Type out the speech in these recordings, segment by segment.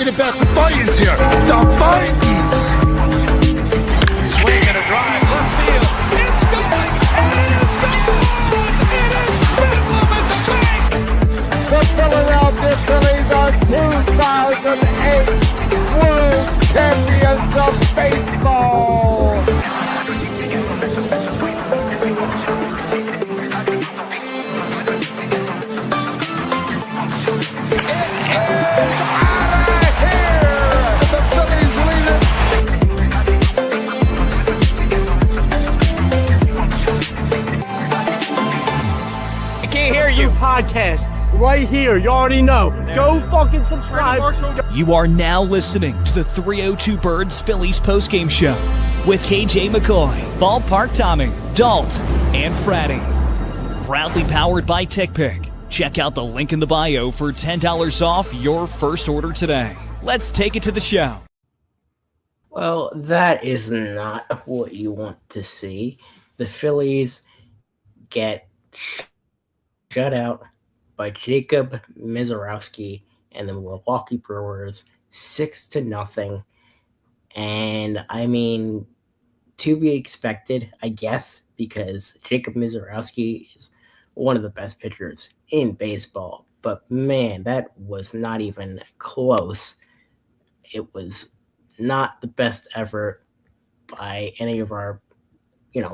talking about the Titans here. The Titans. Swing and a drive, left field. It's good, and it is good. It is Bedlam at the bank. The Philadelphia Phillies are 2008 World Champions of Baseball. Podcast right here. You already know. Go fucking subscribe. You are now listening to the 302 Birds Phillies postgame show with KJ McCoy, Ballpark Tommy, Dalt, and Freddy. Proudly powered by TickPick. Check out the link in the bio for $10 off your first order today. Let's take it to the show. Well, that is not what you want to see. The Phillies get shut out by Jacob MISIOROWSKI and the Milwaukee Brewers 6-0. And I mean, to be expected, I guess, because Jacob MISIOROWSKI is one of the best pitchers in baseball. But man, that was not even close. It was not the best effort by any of our,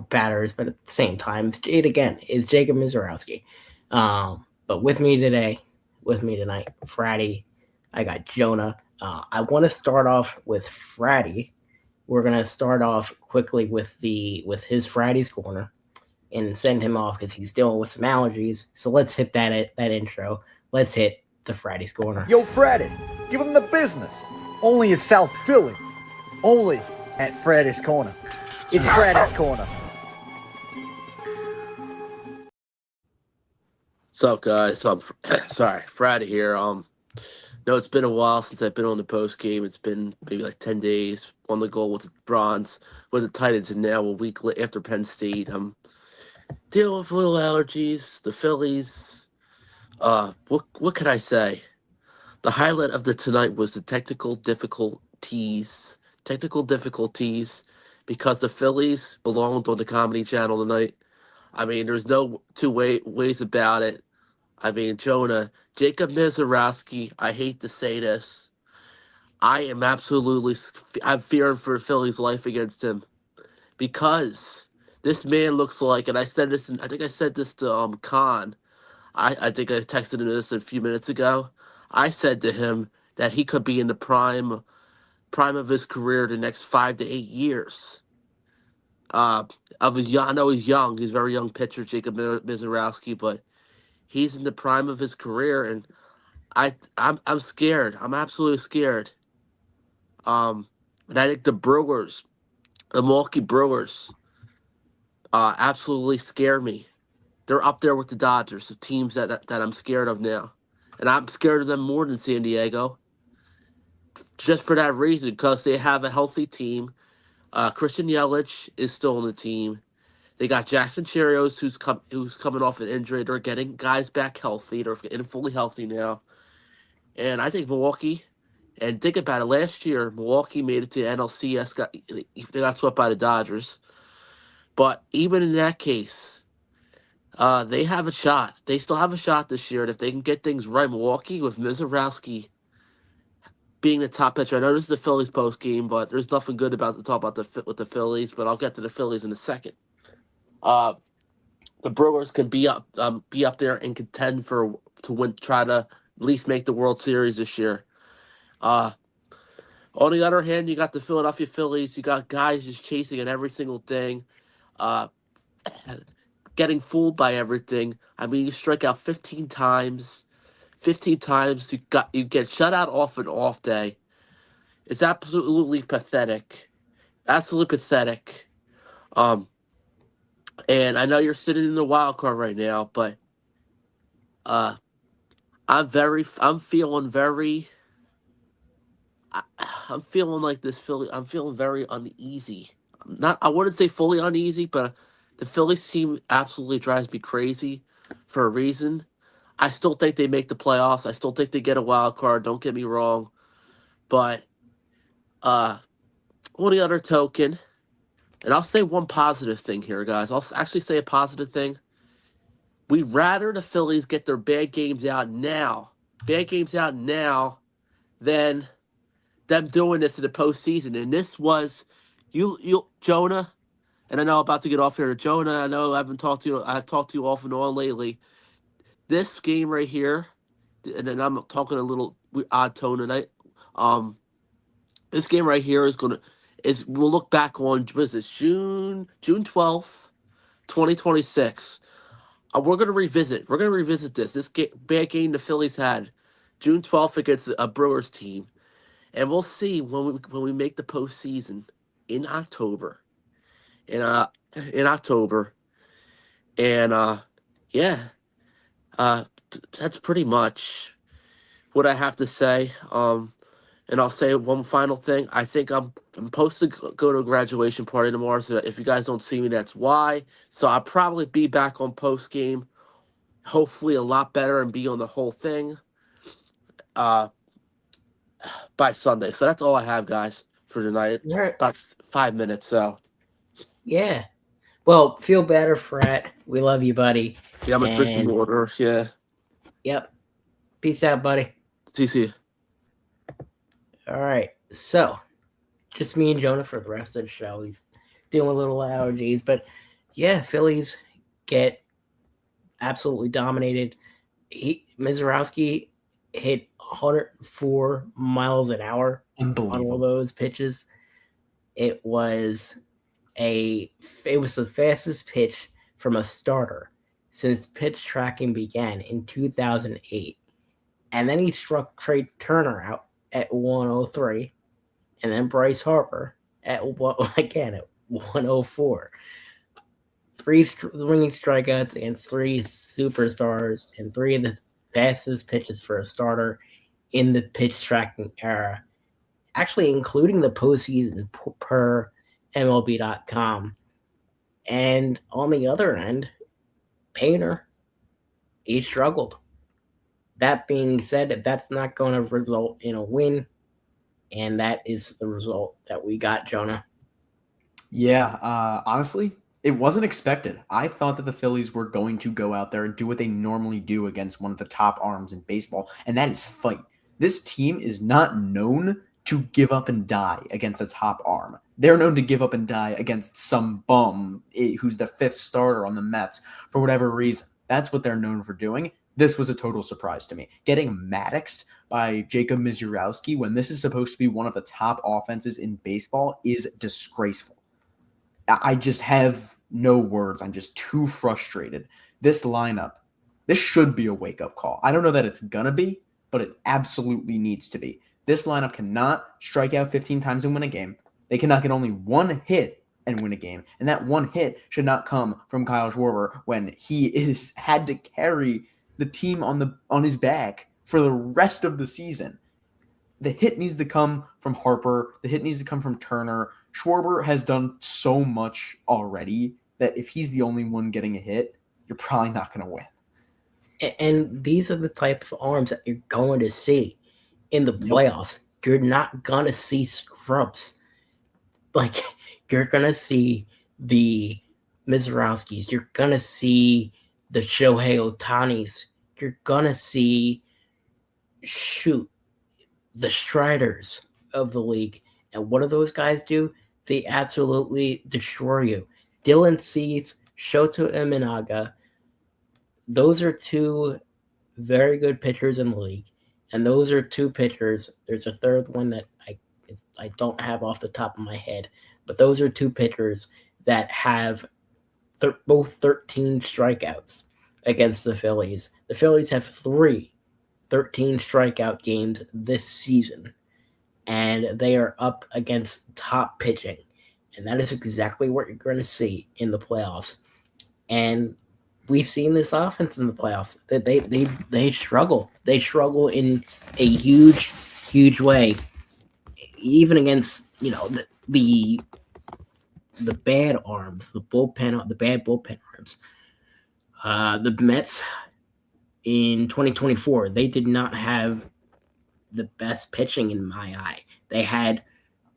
batters, but at the same time, it again is Jacob MISIOROWSKI. But with me tonight, Freddy, I got Jonah. I want to start off with Freddy. We're gonna start off quickly with his Freddy's Corner and send him off because he's dealing with some allergies. So let's hit that intro. Let's hit the Freddy's Corner. Yo, Freddy, give him the business. Only in South Philly. Only at Freddy's Corner. It's Freddy's Corner. What's up, guys? Sorry, Friday here. No, it's been a while since I've been on the post game. It's been maybe like 10 days. Won the goal with the Bronze, with the Titans, and now a week after Penn State. I'm dealing with little allergies. The Phillies. What can I say? The highlight of the tonight was the technical difficulties. Because the Phillies belonged on the Comedy Channel tonight. I mean, there's no two ways about it. I mean, Jonah, Jacob MISIOROWSKI, I hate to say this. I'm fearing for Philly's life against him. Because this man looks like, and I said this, I think I said this to Khan. I think I texted him this a few minutes ago. I said to him that he could be in the prime of his career the next 5 to 8 years. I know he's young. He's a very young pitcher, Jacob MISIOROWSKI, but he's in the prime of his career, and I'm scared. I'm absolutely scared. And I think the Milwaukee Brewers, absolutely scare me. They're up there with the Dodgers, the teams that I'm scared of now, and I'm scared of them more than San Diego. Just for that reason, because they have a healthy team. Christian Yelich is still on the team. They got Jackson Chirios, who's coming off an injury. They're getting guys back healthy. They're getting fully healthy now. And I think Milwaukee, and think about it, last year, Milwaukee made it to the NLCS. They got swept by the Dodgers. But even in that case, they have a shot. They still have a shot this year. And if they can get things right, Milwaukee with MISIOROWSKI being the top pitcher. I know this is the Phillies post game, but there's nothing good about to talk about with the Phillies. But I'll get to the Phillies in a second. The Brewers can be up there and contend to win, try to at least make the World Series this year. On the other hand, you got the Philadelphia Phillies. You got guys just chasing at every single thing, getting fooled by everything. I mean, you strike out 15 times. 15 times you get shut out off an off day. It's absolutely pathetic. Absolutely pathetic. And I know you're sitting in the wild card right now, but I'm feeling like this Philly. I'm feeling very uneasy. I wouldn't say fully uneasy, but the Phillies team absolutely drives me crazy for a reason. I still think they make the playoffs. I still think they get a wild card. Don't get me wrong. But on the other token, and I'll say one positive thing here, guys. I'll actually say a positive thing. We'd rather the Phillies get their bad games out now, than them doing this in the postseason. And this was, you Jonah, and I know I'm about to get off here. Jonah, I know I've talked to you off and on lately. This game right here, and then I'm talking a little odd tone tonight. This game right here we'll look back on, what is this, June 12th, 2026. We're gonna revisit this bad game the Phillies had June 12th against a Brewers team, and we'll see when we make the postseason in October. In October, and that's pretty much what I have to say. And I'll say one final thing. I think I'm supposed to go to a graduation party tomorrow, so if you guys don't see me, that's why. So I'll probably be back on Postgame, hopefully a lot better, and be on the whole thing by Sunday. So that's all I have, guys, for tonight. About 5 minutes, so. Yeah. Well, feel better, Fred. We love you, buddy. Yeah, I'm drinking water, yeah. Yep. Peace out, buddy. TC. All right, so just me and Jonah for the rest of the show. He's dealing with little allergies, but yeah, Phillies get absolutely dominated. Misirowski hit 104 miles an hour on all those pitches. It was the fastest pitch from a starter since pitch tracking began in 2008, and then he struck Trey Turner out at 103, and then Bryce Harper at 104. 3 ringing strikeouts against 3 superstars, and 3 of the fastest pitches for a starter in the pitch tracking era, actually including the postseason per MLB.com. And on the other end, Painter, he struggled. That being said, that's not going to result in a win, and that is the result that we got, Jonah. Yeah, honestly, it wasn't expected. I thought that the Phillies were going to go out there and do what they normally do against one of the top arms in baseball, and that is fight. This team is not known to give up and die against a top arm. They're known to give up and die against some bum who's the 5th starter on the Mets for whatever reason. That's what they're known for doing. This was a total surprise to me. Getting Maddoxed by Jacob Misirowski when this is supposed to be one of the top offenses in baseball is disgraceful. I just have no words. I'm just too frustrated. This lineup, this should be a wake-up call. I don't know that it's going to be, but it absolutely needs to be. This lineup cannot strike out 15 times and win a game. They cannot get only 1 hit and win a game. And that 1 hit should not come from Kyle Schwarber when he had to carry the team on his back for the rest of the season. The hit needs to come from Harper. The hit needs to come from Turner. Schwarber has done so much already that if he's the only one getting a hit, you're probably not going to win. And these are the type of arms that you're going to see in the playoffs. You're not going to see scrubs. Like, you're going to see the Misirowskis. You're going to see the Shohei Ohtanis. You're going to see, the Striders of the league. And what do those guys do? They absolutely destroy you. Dylan Cease, Shota Imanaga, those are 2 very good pitchers in the league. And those are 2 pitchers. There's a third one that I don't have off the top of my head. But those are 2 pitchers that have both 13 strikeouts against the Phillies. The Phillies have 3 13 strikeout games this season. And they are up against top pitching. And that is exactly what you're going to see in the playoffs. And we've seen this offense in the playoffs. They struggle. They struggle in a huge way. Even against, the bad arms, the bad bullpen arms. The Mets in 2024, they did not have the best pitching in my eye. They had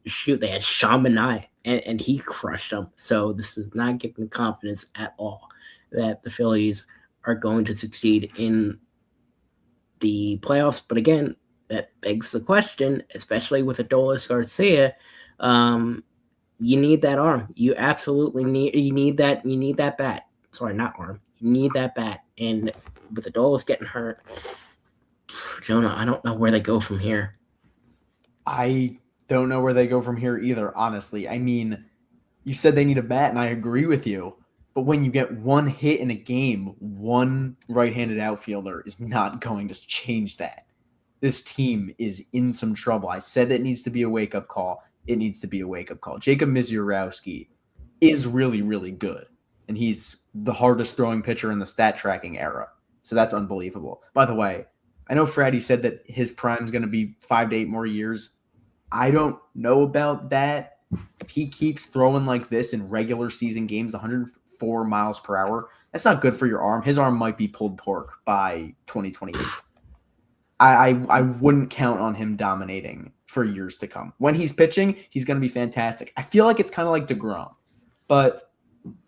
Sean Manaea, and he crushed them. So this is not giving me confidence at all that the Phillies are going to succeed in the playoffs. But again, that begs the question, especially with Adolis Garcia. You need that arm. You absolutely need that bat. Sorry, not arm. You need that bat. And with Adolis getting hurt, Jonah, I don't know where they go from here. I don't know where they go from here either, honestly. I mean, you said they need a bat, and I agree with you. But when you get one hit in a game, one right-handed outfielder is not going to change that. This team is in some trouble. I said it needs to be a wake-up call. It needs to be a wake-up call. Jacob MISIOROWSKI is really, really good. And he's the hardest throwing pitcher in the stat tracking era. So that's unbelievable. By the way, I know Freddy said that his prime is going to be 5 to 8 more years. I don't know about that. If he keeps throwing like this in regular season games, 104 miles per hour, that's not good for your arm. His arm might be pulled pork by 2028. I wouldn't count on him dominating for years to come. When he's pitching, he's going to be fantastic. I feel like it's kind of like DeGrom, but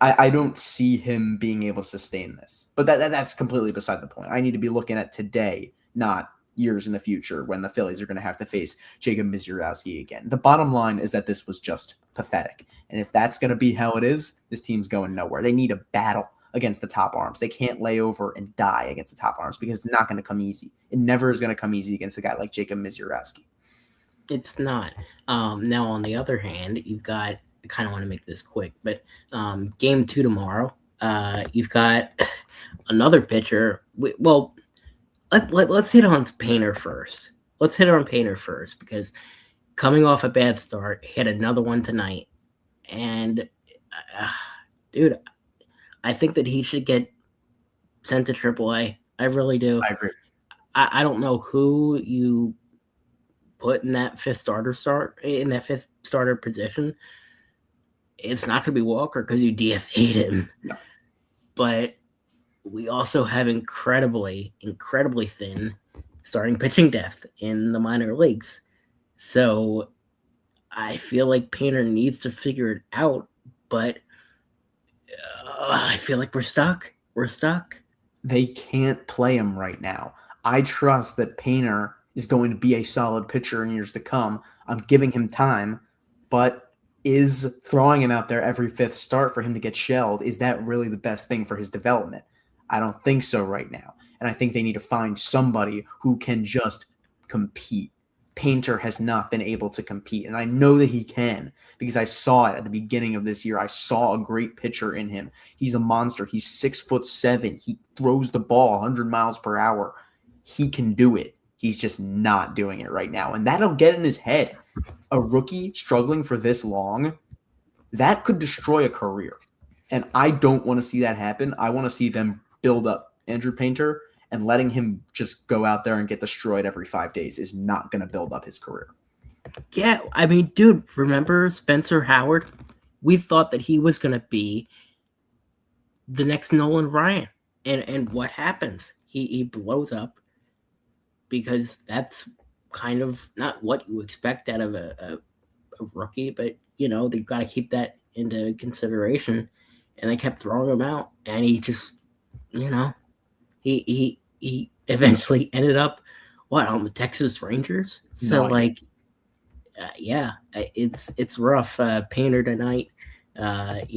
I don't see him being able to sustain this. But that's completely beside the point. I need to be looking at today, not years in the future when the Phillies are going to have to face Jacob MISIOROWSKI again. The bottom line is that this was just pathetic. And if that's going to be how it is, this team's going nowhere. They need a battle against the top arms. They can't lay over and die against the top arms because it's not going to come easy. It never is going to come easy against a guy like Jacob MISIOROWSKI. It's not. Now, on the other hand, you've got, I kind of want to make this quick, but game 2 tomorrow, you've got another pitcher. Let's hit on Painter first. Let's hit on Painter first because coming off a bad start, he had another one tonight. And, dude, I think that he should get sent to AAA. I really do. I agree. I don't know who you put in that fifth starter position. It's not going to be Walker because you DFA'd him. No. But we also have incredibly thin starting pitching depth in the minor leagues. So I feel like Painter needs to figure it out, but I feel like we're stuck. They can't play him right now. I trust that Painter is going to be a solid pitcher in years to come. I'm giving him time, but is throwing him out there every fifth start for him to get shelled, is that really the best thing for his development? I don't think so right now. And I think they need to find somebody who can just compete. Painter has not been able to compete, and I know that he can because I saw it at the beginning of this year. I saw a great pitcher in him. He's a monster. He's 6'7". He throws the ball 100 miles per hour. He can do it. He's just not doing it right now, and that'll get in his head. A rookie struggling for this long, that could destroy a career, and I don't want to see that happen. I want to see them build up Andrew Painter, and letting him just go out there and get destroyed every 5 days is not going to build up his career. Yeah, I mean, dude, remember Spencer Howard? We thought that he was going to be the next Nolan Ryan. And what happens? He blows up because that's kind of not what you expect out of a rookie, but, you know, they've got to keep that into consideration. And they kept throwing him out, and he just, you know, he eventually ended up on the Texas Rangers. So it's rough. Painter tonight. Let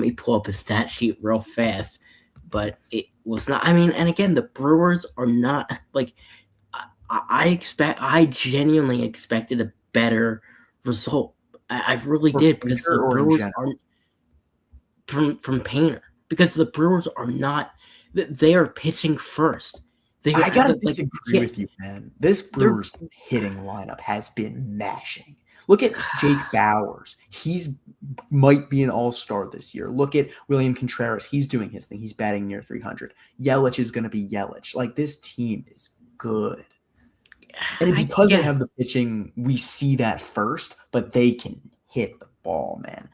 me pull up his stat sheet real fast, but it was not. I mean, and again, the Brewers are not like I genuinely expected a better result. I really did because the Brewers are from Painter because the Brewers are not. They are pitching first. I gotta disagree with you, man. This Brewers hitting lineup has been mashing. Look at Jake Bauers. He's might be an all-star this year. Look at William Contreras. He's doing his thing. He's batting near 300. Yelich is going to be Yelich. Like, this team is good. And because they have the pitching, we see that first, but they can hit the ball, man.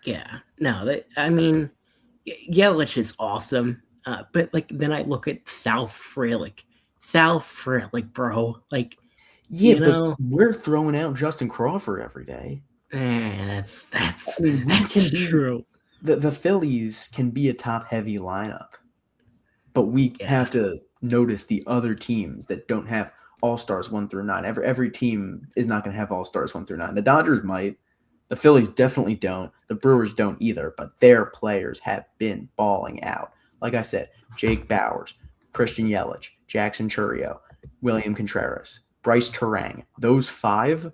Yeah. No, Yelich is awesome. But then I look at Sal Frelick. Sal Frelick, bro. Like, Yeah, you but know, we're throwing out Justin Crawford every day. that's I mean, we can be true. the Phillies can be a top-heavy lineup, but we have to notice the other teams that don't have all-stars 1 through 9. Every team is not going to have all-stars 1 through 9. The Dodgers might. The Phillies definitely don't. The Brewers don't either, but their players have been balling out. Like I said, Jake Bauers, Christian Yelich, Jackson Chourio, William Contreras, Bryce Terang. Those 5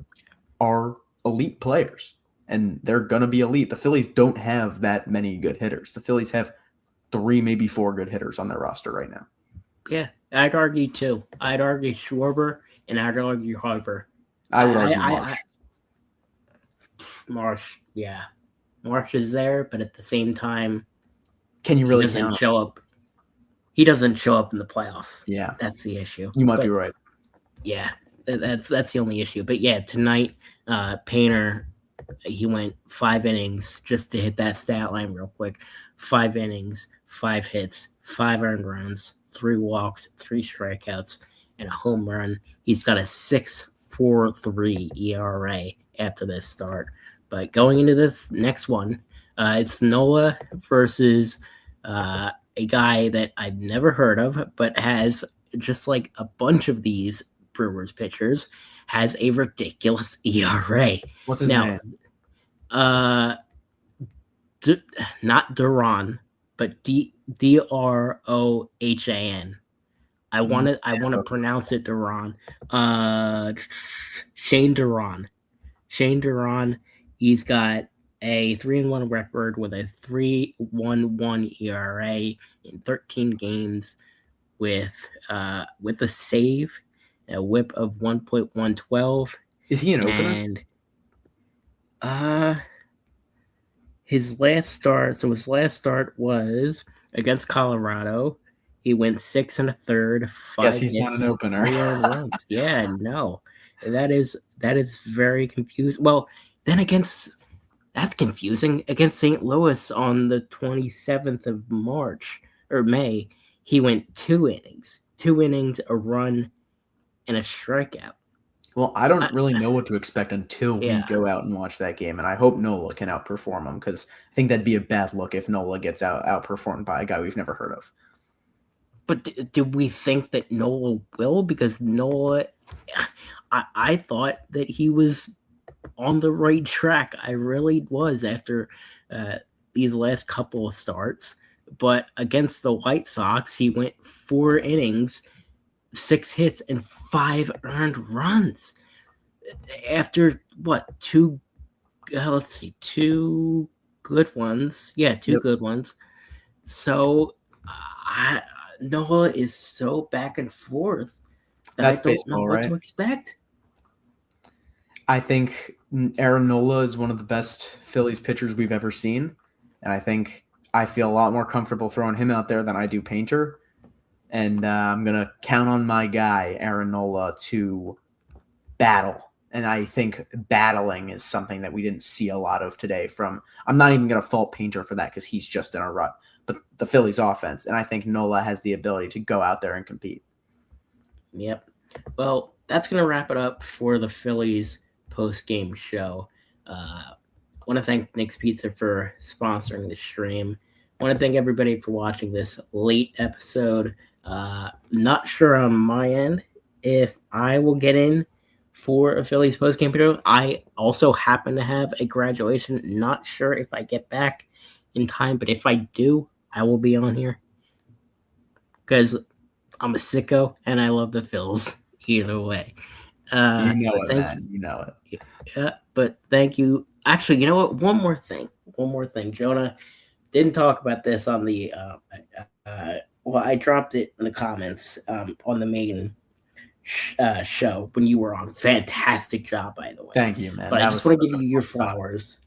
are elite players, and they're going to be elite. The Phillies don't have that many good hitters. The Phillies have 3, maybe 4 good hitters on their roster right now. Yeah, I'd argue 2. I'd argue Schwarber, and I'd argue Harper. I would argue Marsh. Marsh, yeah. Marsh is there, but at the same time, can you really he doesn't show up? He doesn't show up in the playoffs. Yeah, that's the issue. You might be right. Yeah, that's the only issue. But yeah, tonight, Painter, he went 5 innings, just to hit that stat line real quick. 5 innings, 5 hits, 5 earned runs, 3 walks, 3 strikeouts, and a home run. He's got a 6.43 ERA after this start. But going into this next one, it's Nola versus a guy that I've never heard of, but has, just like a bunch of these Brewers pitchers, has a ridiculous ERA. What's his name? Not Duran, but Drohan. I want to pronounce it Duran. Shane Duran. Shane Duran. He's got a 3-1 record with a 3.11 ERA in 13 games, with a save, a WHIP of 1.112. Is he an opener? And his last start was against Colorado. He went 6 1/3. 5 Guess he's not an opener. Runs. Yeah, no, that is very confusing. Well, then that's confusing. Against St. Louis on the 27th of May, he went 2 innings, a run, and a strikeout. Well, I don't really know what to expect until we go out and watch that game, and I hope Nola can outperform him, because I think that'd be a bad look if Nola gets outperformed by a guy we've never heard of. But do we think that Nola will? Because Nola, I thought that he was on the right track. I really was after these last couple of starts. But against the White Sox, he went 4 innings, 6 hits, and 5 earned runs. After what, 2 good ones. Yeah, 2 good ones. So Noah is so back and forth that I don't know what to expect. I think Aaron Nola is one of the best Phillies pitchers we've ever seen, and I think I feel a lot more comfortable throwing him out there than I do Painter. And I'm going to count on my guy, Aaron Nola, to battle. And I think battling is something that we didn't see a lot of today from – I'm not even going to fault Painter for that because he's just in a rut. But the Phillies offense, and I think Nola has the ability to go out there and compete. Yep. Well, that's going to wrap it up for the Phillies post-game show. Want to thank Nick's Pizza for sponsoring the stream. Want to thank everybody for watching this late episode. Not sure on my end if I will get in for a Phillies post-game video. I also happen to have a graduation. Not sure if I get back in time, but if I do, I will be on here because I'm a sicko and I love the Phils either way. You know it, man. You know it. Yeah, but thank you. Actually, you know what? One more thing. Jonah didn't talk about this on the well, I dropped it in the comments on the main show when you were on. Fantastic job, by the way. Thank you, man. But I just want to give you your flowers.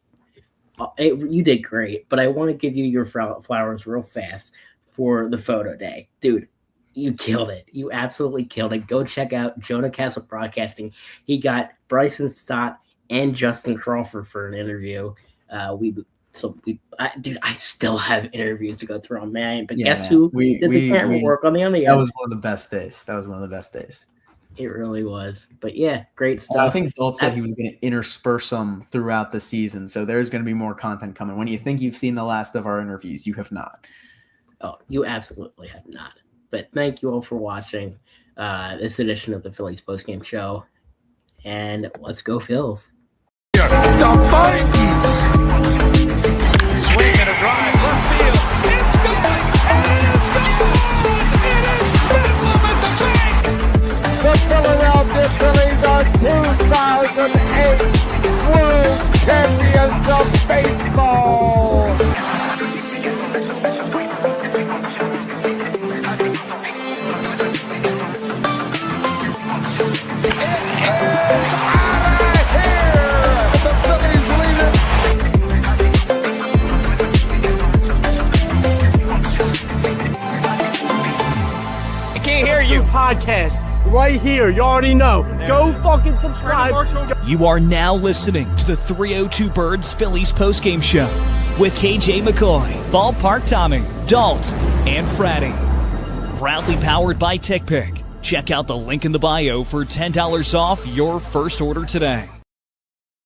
You did great, but I want to give you your flowers real fast for the photo day. Dude, you killed it. You absolutely killed it. Go check out Jonah Castle Broadcasting. He got Bryson Stott and Justin Crawford for an interview. We So I still have interviews to go through on man. But Yeah, guess who did the camera work on the other? That was one of the best days. That was one of the best days. It really was. But yeah, great stuff. I think Dalt said he was going to intersperse them throughout the season, so there's going to be more content coming. When you think you've seen the last of our interviews, you have not. Oh, you absolutely have not. But thank you all for watching this edition of the Phillies postgame show. And let's go, Phils. The Vikings. Swing and a drive, left field. It's gone! And it's gone! It is Bedlam at the bank! The Philadelphia Phillies are 2008 World Champions of Baseball. Podcast right here. You already know. Go fucking subscribe. You are now listening to the 302 Birds Phillies postgame show with KJ McCoy, Ballpark Tommy, Dalt, and Freddy. Proudly powered by TickPick. Check out the link in the bio for $10 off your first order today.